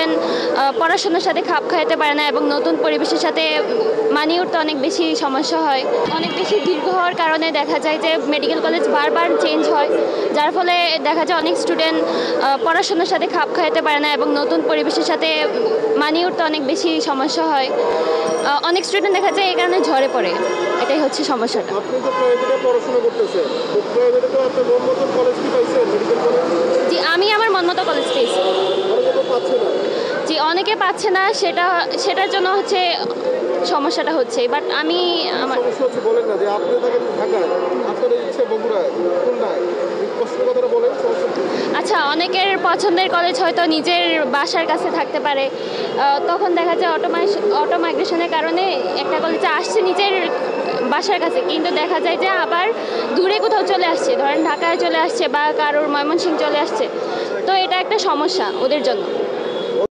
Student পড়াশোনার সাথে খাপ খাইতে পারে না এবং নতুন পরিবেশের সাথে মানিয়ে উঠতে অনেক বেশি সমস্যা হয়। অনেক বেশি দীর্ঘ হওয়ার কারণে দেখা যায় যে মেডিকেল কলেজ বারবার চেঞ্জ হয়, যার ফলে দেখা যায় অনেক স্টুডেন্ট পড়াশোনার সাথে খাপ খাইতে পারে না এবং নতুন পরিবেশের সাথে মানিয়ে উঠতে অনেক বেশি সমস্যা হয়। অনেক স্টুডেন্ট দেখা যায় এই কারণে ঝরে পড়ে, এটাই হচ্ছে সমস্যাটা। আপনি তো প্রাইভেটে পড়াশোনা করতেছেন, তো প্রাইভেটে তো আপনি মন মতন কলেজ কি পাইছেন, মেডিকেল কলেজ? জি, আমি আমার মন মতো কলেজ পেয়েছি। অনেকে তো পাচ্ছে না। জি, অনেকে পাচ্ছে না, সেটার জন্য হচ্ছে সমস্যাটা হচ্ছে, বাট আমি আমার সমস্যা হচ্ছে বলেন না যে আপনি থাকেন ঢাকায়, আপনার ইচ্ছে বগুড়ায়, খুলনায়, এই কষ্টের কথাটা বলেন। আচ্ছা, অনেকের পছন্দের কলেজ হয়তো নিজের বাসার কাছে থাকতে পারে, তখন দেখা যায় অটো মাইগ্রেশনের কারণে একটা কলেজে আসছে নিজের বাসার কাছে, কিন্তু দেখা যায় যে আবার দূরে কোথাও চলে আসছে, ধরেন ঢাকায় চলে আসছে বা কারোর ময়মনসিংহ চলে আসছে, তো এটা একটা সমস্যা ওদের জন্য।